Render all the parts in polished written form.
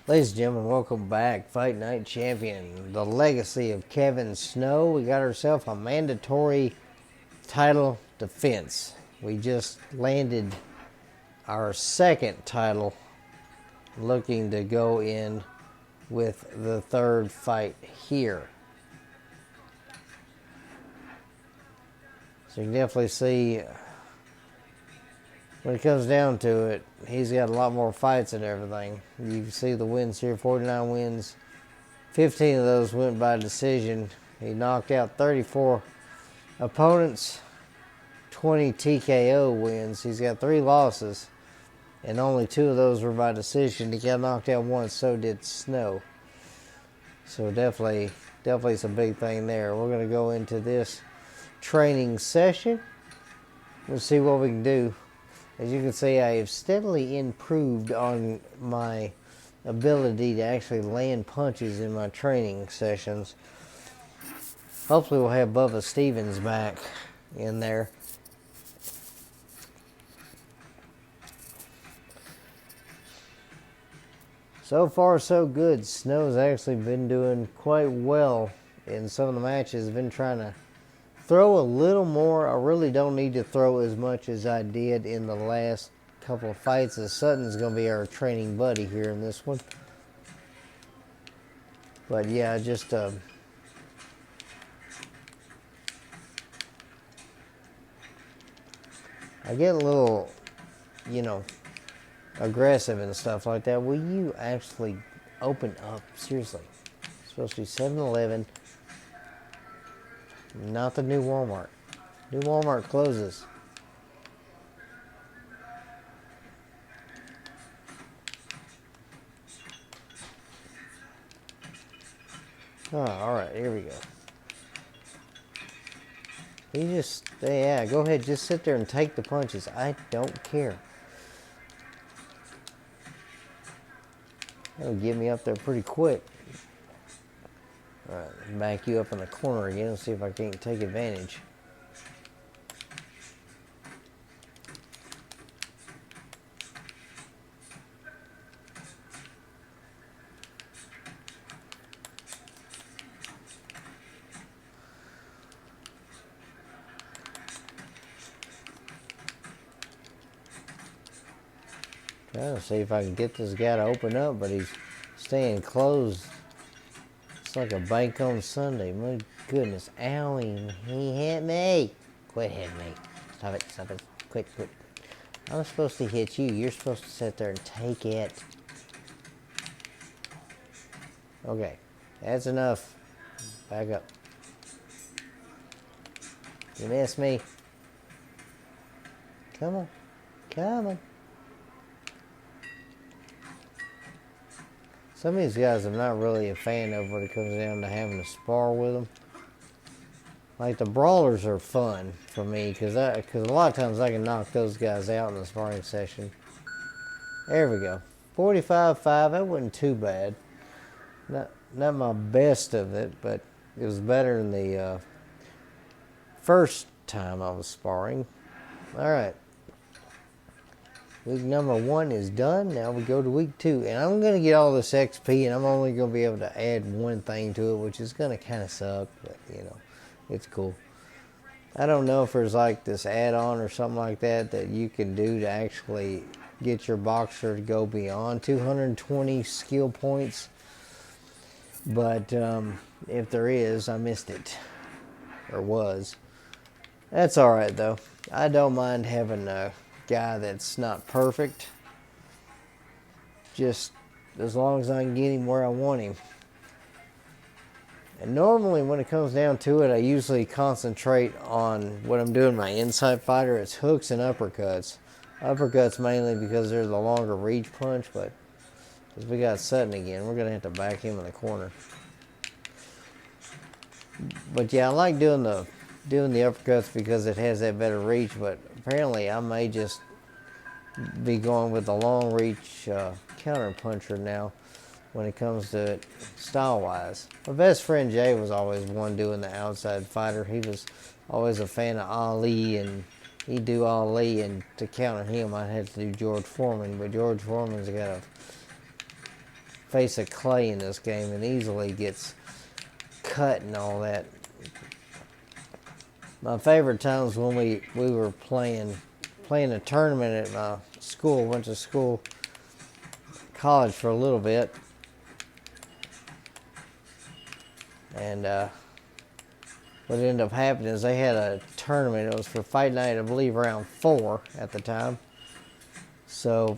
Ladies and gentlemen, welcome back. Fight Night Champion, the legacy of Kevin Snow. We got ourselves a mandatory title defense. We just landed our second title, looking to go in with the third fight here. So you can definitely see when it comes down to it, he's got a lot more fights and everything. You can see the wins here, 49 wins. 15 of those went by decision. He knocked out 34 opponents, 20 TKO wins. He's got 3 losses, and only 2 of those were by decision. He got knocked out once, so did Snow. So definitely it's a big thing there. We're going to go into this training session. We'll see what we can do. As you can see, I have steadily improved on my ability to actually land punches in my training sessions. Hopefully we'll have Bubba Stevens back in there. So far so good. Snow's actually been doing quite well in some of the matches. Been trying to throw a little more. I really don't need to throw as much as I did in the last couple of fights, as Sutton's going to be our training buddy here in this one. But yeah, just I get a little, aggressive and stuff like that. Will you actually open up? Seriously. It's supposed to be 7-Eleven, not the new Walmart. New Walmart closes. Oh, alright, here we go. Yeah, go ahead, just sit there and take the punches. I don't care. That'll get me up there pretty quick. Alright, back you up in the corner again and see if I can't take advantage. Trying to see if I can get this guy to open up, but he's staying closed. It's like a bank on Sunday. My goodness. Owie, he hit me. Quit hitting me. Stop it. Quit. I'm supposed to hit you. You're supposed to sit there and take it. Okay. That's enough. Back up. You missed me. Come on. Some of these guys I'm not really a fan of when it comes down to having to spar with them. Like the brawlers are fun for me because a lot of times I can knock those guys out in the sparring session. There we go. 45-5. That wasn't too bad. Not my best of it, but it was better than the first time I was sparring. All right. Week number 1 is done. Now we go to week 2. And I'm going to get all this XP, and I'm only going to be able to add one thing to it, which is going to kind of suck, but, it's cool. I don't know if there's like this add-on or something like that you can do to actually get your boxer to go beyond 220 skill points. But if there is, I missed it. Or was. That's alright, though. I don't mind having a guy that's not perfect, just as long as I can get him where I want him. And normally when it comes down to it, I usually concentrate on what I'm doing my inside fighter. It's hooks and uppercuts. Uppercuts mainly because they're the longer reach punch, but as we got Sutton again, we're going to have to back him in the corner. But yeah, I like doing the uppercuts because it has that better reach, but apparently I may just be going with the long reach counter puncher now when it comes to it style wise. My best friend Jay was always one doing the outside fighter. He was always a fan of Ali, and he'd do Ali, and to counter him I'd have to do George Foreman, but George Foreman's got a face of clay in this game and easily gets cut and all that. My favorite times when we were playing a tournament at my school. Went to school, college for a little bit, and what ended up happening is they had a tournament. It was for Fight Night, I believe, round 4 at the time. So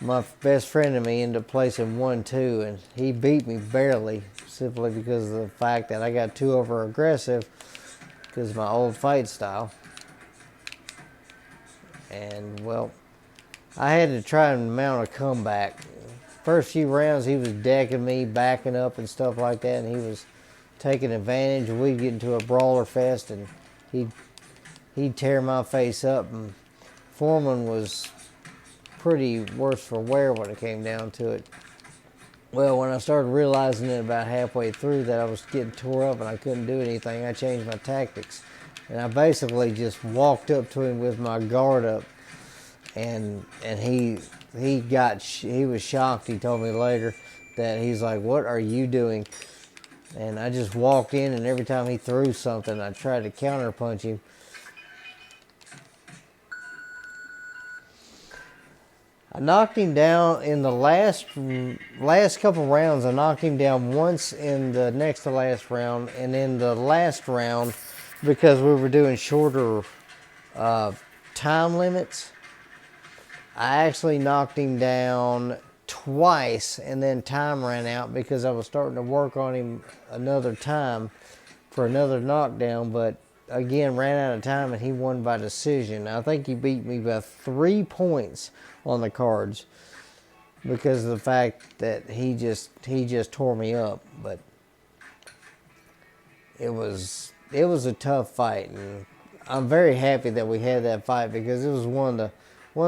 my best friend and me ended up placing 1-2, and he beat me barely, simply because of the fact that I got too over aggressive because of my old fight style. And well, I had to try and mount a comeback. First few rounds, he was decking me, backing up and stuff like that, and he was taking advantage. We'd get into a brawler fest, and he'd tear my face up. And Foreman was pretty worse for wear when it came down to it. Well, when I started realizing it about halfway through that I was getting tore up and I couldn't do anything, I changed my tactics. And I basically just walked up to him with my guard up, and he was shocked. He told me later that he's like, "What are you doing?" And I just walked in, and every time he threw something, I tried to counter punch him. I knocked him down in the last couple rounds. I knocked him down once in the next to last round, and in the last round, because we were doing shorter time limits, I actually knocked him down twice, and then time ran out because I was starting to work on him another time for another knockdown, but again ran out of time, and he won by decision. I think he beat me by 3 points on the cards because of the fact that he just tore me up. But it was a tough fight, and I'm very happy that we had that fight because it was one of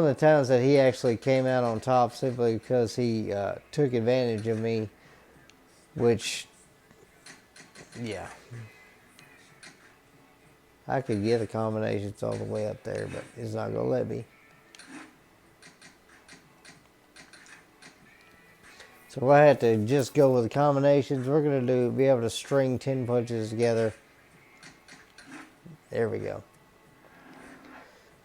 the times that he actually came out on top simply because he took advantage of me, which, yeah, I could get the combinations all the way up there, but it's not going to let me. So I had to just go with the combinations. We're going to be able to string 10 punches together. There we go.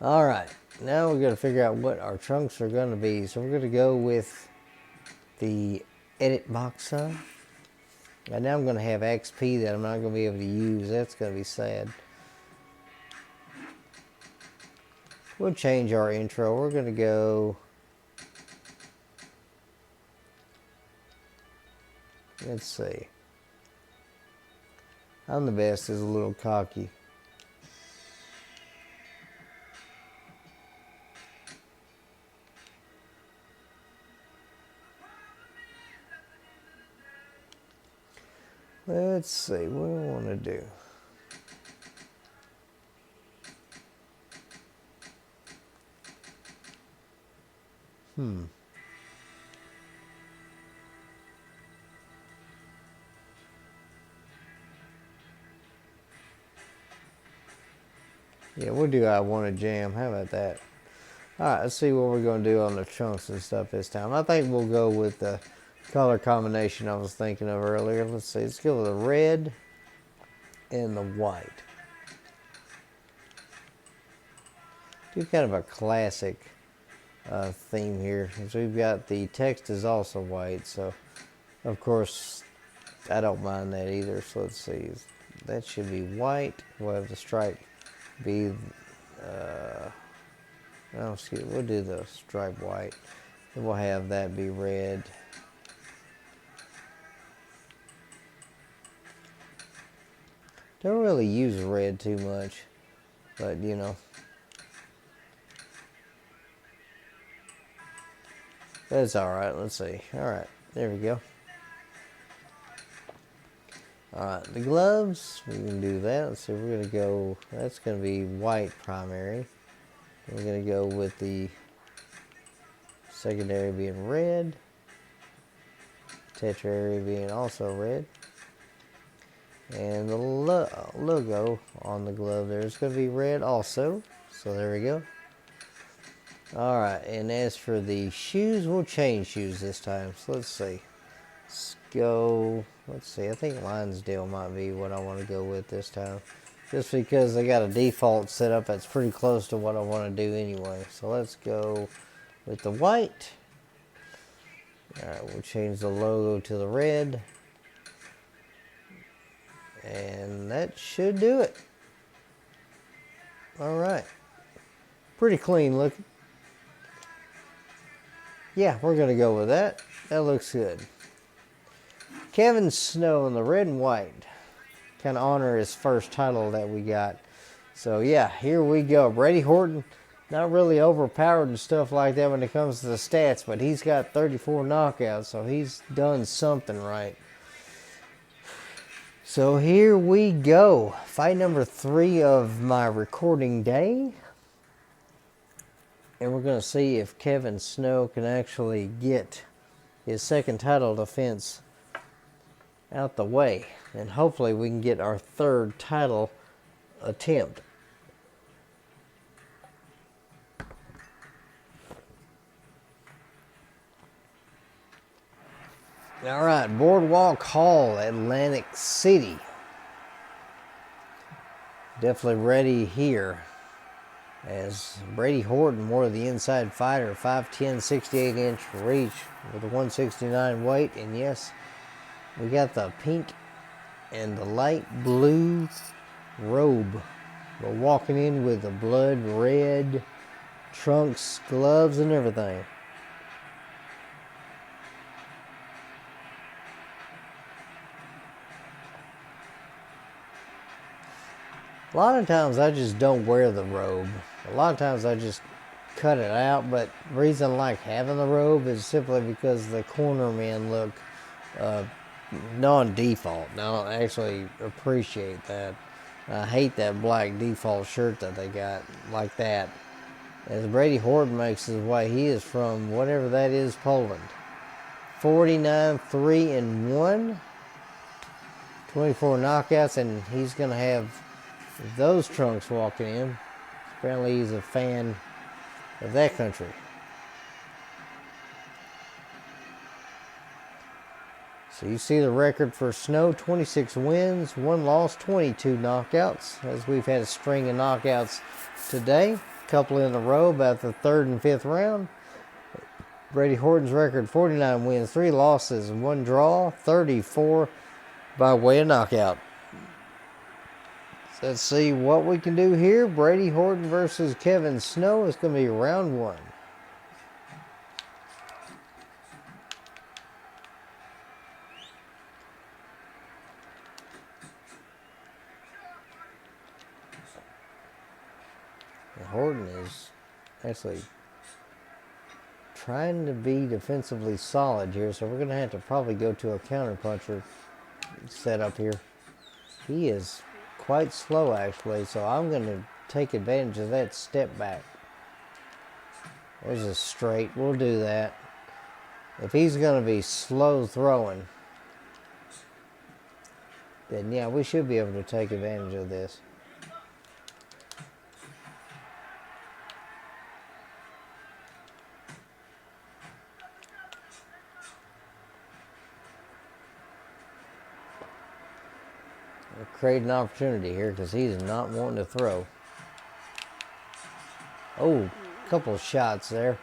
All right. Now we're going to figure out what our trunks are going to be. So we're going to go with the edit boxer. And now I'm going to have XP that I'm not going to be able to use. That's going to be sad. We'll change our intro. We're going to go... Let's see. I'm the best is a little cocky. Let's see what do I want to do. Yeah, we'll do I Want to Jam. How about that? Alright, let's see what we're going to do on the trunks and stuff this time. I think we'll go with the color combination I was thinking of earlier. Let's see. Let's go with the red and the white. Do kind of a classic theme here. So we've got the text is also white. So, of course, I don't mind that either. So let's see. That should be white. We'll have the stripe be... oh, excuse me, we'll do the stripe white. And we'll have that be red. Don't really use red too much, but you know. That's alright, let's see. Alright, there we go. Alright, the gloves, we can do that. Let's see, we're going to go, that's going to be white primary. We're going to go with the secondary being red. Tertiary being also red. And the logo on the glove there is going to be red also. So there we go. Alright, and as for the shoes, we'll change shoes this time. So let's see. Let's go, let's see, I think Lionsdale might be what I want to go with this time. Just because they got a default setup that's pretty close to what I want to do anyway. So let's go with the white. Alright, we'll change the logo to the red. And that should do it. Alright. Pretty clean looking. Yeah, we're going to go with that. That looks good. Kevin Snow in the red and white. Kind of honor his first title that we got. So yeah, here we go. Brady Horton, not really overpowered and stuff like that when it comes to the stats, but he's got 34 knockouts, so he's done something right. So here we go. Fight number 3 of my recording day. And we're going to see if Kevin Snow can actually get his second title defense out the way. And hopefully we can get our third title attempt. All right, Boardwalk Hall, Atlantic City. Definitely ready here. As Brady Horton, more of the inside fighter, 5'10", 68-inch reach with a 169 weight. And yes, we got the pink and the light blue robe. We're walking in with the blood red trunks, gloves, and everything. A lot of times I just don't wear the robe. A lot of times I just cut it out, but the reason I like having the robe is simply because the cornermen look non-default. And I don't actually appreciate that. I hate that black default shirt that they got like that. As Brady Horton makes his way, he is from whatever that is, Poland. 49-3-1, 24 knockouts, and he's going to have those trunks walking in. Apparently he's a fan of that country. So you see the record for Snow, 26 wins, 1 loss, 22 knockouts. As we've had a string of knockouts today, a couple in a row, about the 3rd and 5th round. Brady Horton's record, 49 wins, 3 losses, 1 draw, 34 by way of knockout. So let's see what we can do here. Brady Horton versus Kevin Snow. It's going to be round 1. And Horton is actually trying to be defensively solid here, so we're going to have to probably go to a counterpuncher setup here. He is quite slow actually, so I'm going to take advantage of that step back. There's a straight. We'll do that. If he's going to be slow throwing, then yeah, we should be able to take advantage of this. We'll create an opportunity here because he's not wanting to throw. Oh, a couple of shots there.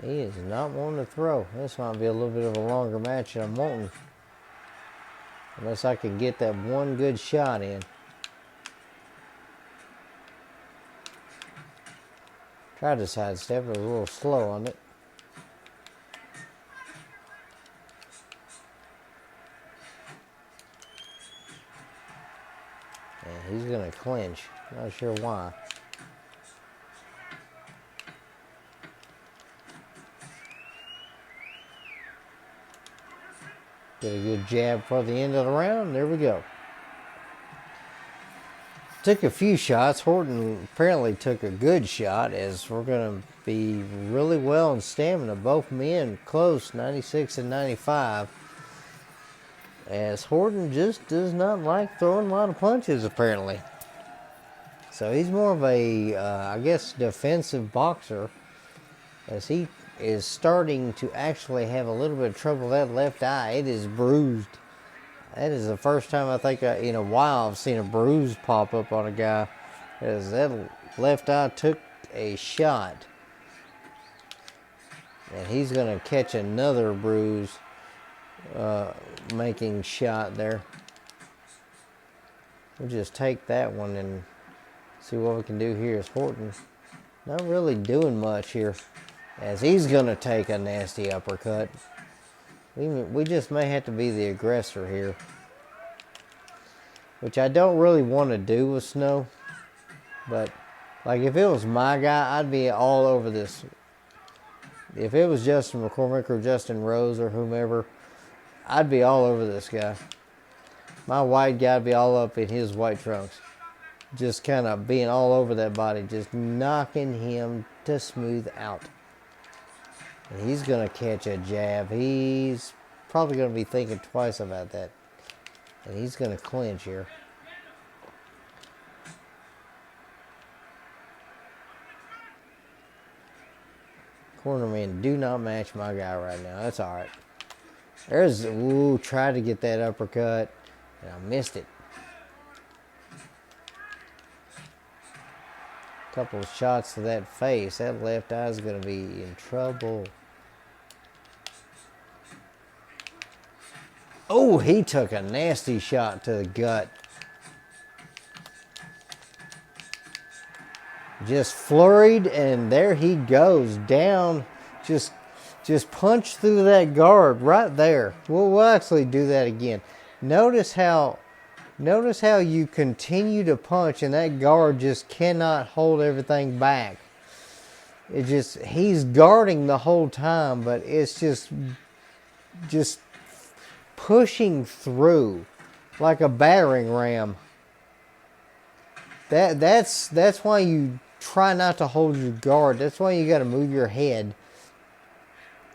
He is not wanting to throw. This might be a little bit of a longer match than I'm wanting. Unless I can get that one good shot in. Tried to sidestep, but it was a little slow on it. And he's going to clinch. Not sure why. Get a good jab for the end of the round. There we go. Took a few shots. Horton apparently took a good shot, as we're going to be really well in stamina. Both men close, 96 and 95. As Horton just does not like throwing a lot of punches, apparently. So he's more of a, I guess, defensive boxer, as he is starting to actually have a little bit of trouble with that left eye. It is bruised. That is the first time I think in a while I've seen a bruise pop up on a guy, as that left eye took a shot. And he's going to catch another bruise making shot there. We'll just take that one and see what we can do here. As Horton not really doing much here, as he's going to take a nasty uppercut. We just may have to be the aggressor here, which I don't really want to do with Snow. But like if it was my guy, I'd be all over this. If it was Justin McCormick or Justin Rose or whomever, I'd be all over this guy. My white guy'd be all up in his white trunks, just kind of being all over that body, just knocking him to smooth out. And he's going to catch a jab. He's probably going to be thinking twice about that. And he's going to clinch here. Cornermen do not match my guy right now. That's all right. There's, ooh, tried to get that uppercut, and I missed it. Couple of shots to that face. That left eye is going to be in trouble. Oh, he took a nasty shot to the gut. Just flurried, and there he goes down. Just punch through that guard right there. We'll actually do that again. Notice how you continue to punch, and that guard just cannot hold everything back. He's guarding the whole time, but it's just pushing through like a battering ram. That's why you try not to hold your guard. That's why you got to move your head,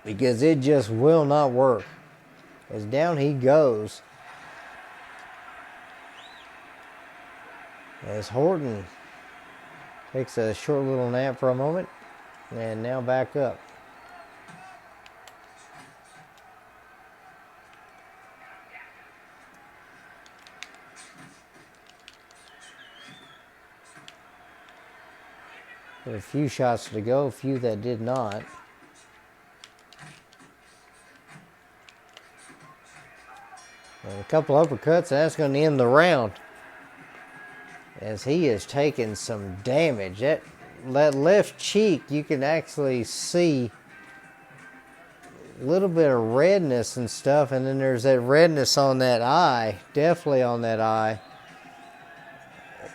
because it just will not work. As down he goes. As Horton takes a short little nap for a moment, and now back up. There were a few shots to go, a few that did not. And a couple uppercuts, and that's going to end the round. As he is taking some damage. That left cheek, you can actually see a little bit of redness and stuff, and then there's that redness on that eye, definitely on that eye.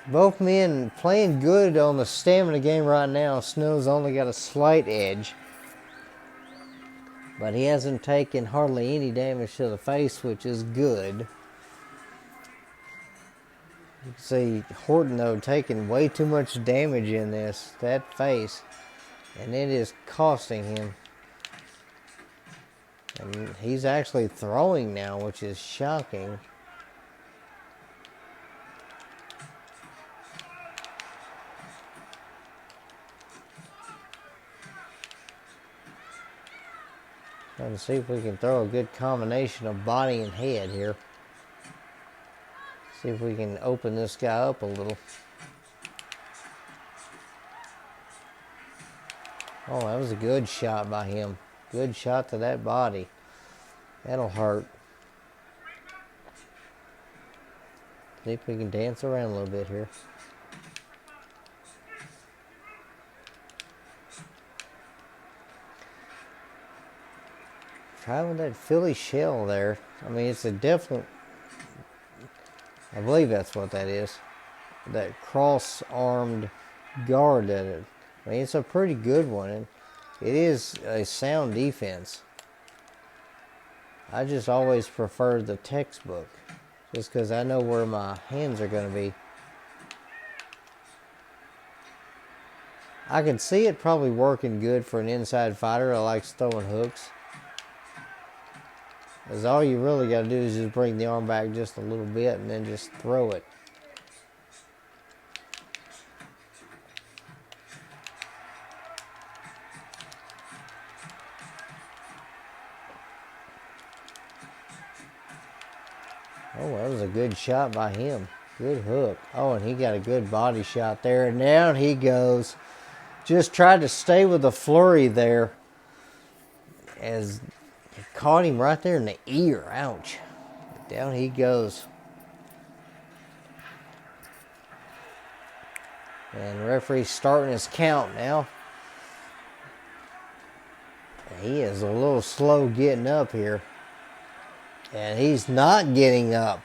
Both men playing good on the stamina game right now. Snow's only got a slight edge, but he hasn't taken hardly any damage to the face, which is good. You can see Horton, though, taking way too much damage in that face, and it is costing him. And he's actually throwing now, which is shocking. Trying to see if we can throw a good combination of body and head here. See if we can open this guy up a little. Oh, that was a good shot by him. Good shot to that body. That'll hurt. See if we can dance around a little bit here. Try with that Philly shell there. I mean, it's a definite, I believe that's what that is. That cross-armed guard that it. I mean, it's a pretty good one. And it is a sound defense. I just always prefer the textbook, just because I know where my hands are going to be. I can see it probably working good for an inside fighter that likes throwing hooks. Because all you really got to do is just bring the arm back just a little bit and then just throw it. Oh, that was a good shot by him. Good hook. Oh, and he got a good body shot there. And down he goes. Just tried to stay with the flurry there. As it caught him right there in the ear. Ouch. Down he goes. And the referee's starting his count now. He is a little slow getting up here. And he's not getting up.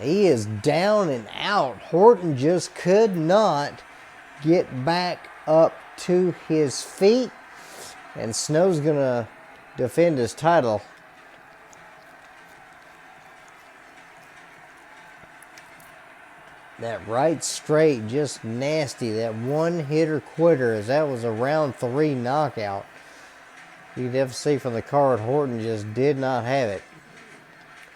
He is down and out. Horton just could not get back up to his feet. And Snow's going to defend his title. That right straight, just nasty. That one hitter quitter, as that was a round 3 knockout. You can definitely see from the card, Horton just did not have it.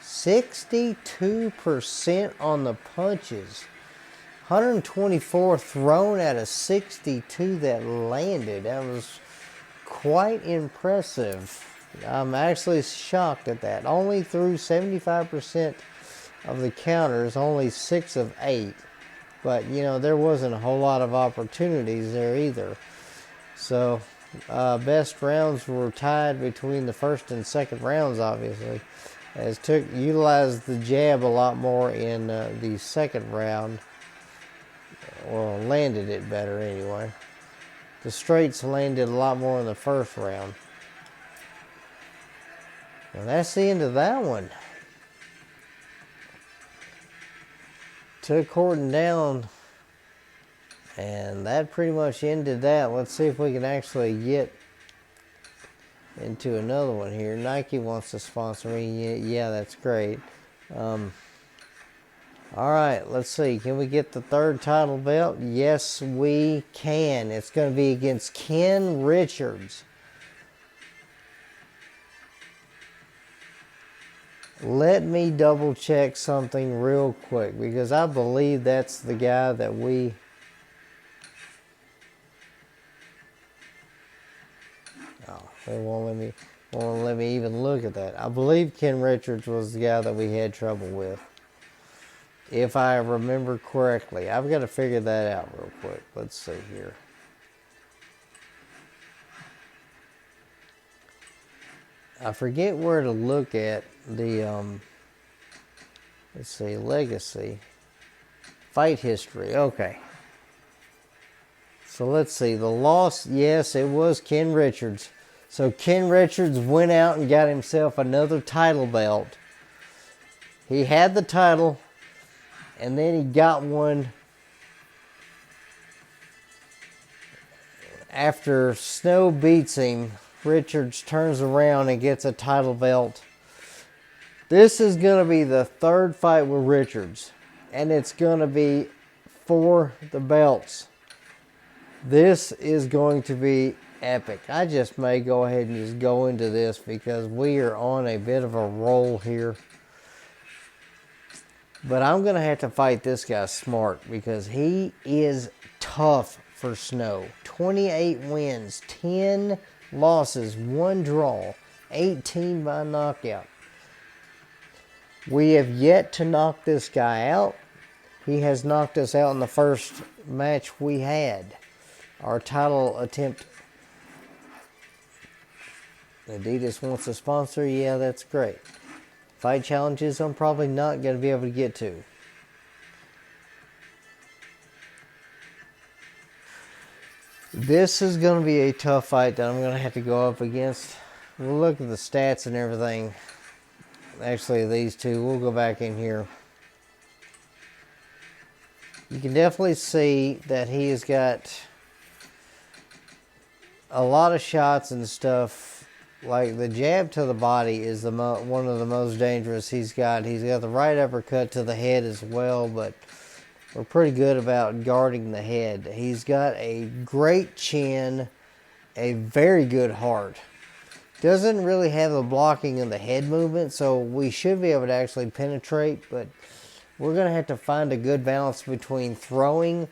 62% on the punches. 124 thrown out of 62 that landed. That was quite impressive. I'm actually shocked at that. Only threw 75% of the counters, only 6 of 8. But, you know, there wasn't a whole lot of opportunities there either. So, best rounds were tied between the first and second rounds, obviously. As utilized the jab a lot more in the second round. Or landed it better anyway. The straights landed a lot more in the first round. Well, that's the end of that one. Took Horton down. And that pretty much ended that. Let's see if we can actually get into another one here. Nike wants to sponsor me. Yeah, that's great. Alright, let's see. Can we get the third title belt? Yes, we can. It's going to be against Ken Richards. Let me double check something real quick, because I believe that's the guy that we... Oh, they won't let me even look at that. I believe Ken Richards was the guy that we had trouble with. If I remember correctly. I've got to figure that out real quick. Let's see here. I forget where to look at the, let's see, legacy. Fight history. Okay. So let's see. The loss, yes, it was Ken Richards. So Ken Richards went out and got himself another title belt. He had the title. And then he got one after Snow beats him. Richards turns around and gets a title belt. This is going to be the third fight with Richards. And it's going to be for the belts. This is going to be epic. I just may go ahead and just go into this because we are on a bit of a roll here. But I'm going to have to fight this guy smart because he is tough for Snow. 28 wins, 10 losses, 1 draw, 18 by knockout. We have yet to knock this guy out. He has knocked us out in the first match we had. Our title attempt. Adidas wants to sponsor. Yeah, that's great. Fight challenges I'm probably not going to be able to get to. This is going to be a tough fight that I'm going to have to go up against. We'll look at the stats and everything. Actually, these two. We'll go back in here. You can definitely see that he has got a lot of shots and stuff. Like the jab to the body is one of the most dangerous he's got. He's got the right uppercut to the head as well, but we're pretty good about guarding the head. He's got a great chin, a very good heart. Doesn't really have the blocking of the head movement, so we should be able to actually penetrate, but we're going to have to find a good balance between throwing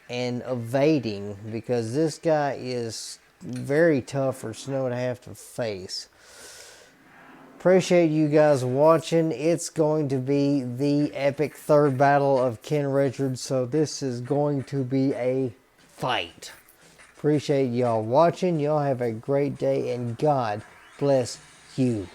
and evading, because this guy is very tough for Snow to have to face. Appreciate you guys watching. It's going to be the epic third battle of Ken Richards, so this is going to be a fight. Appreciate y'all watching. Y'all have a great day, and God bless you.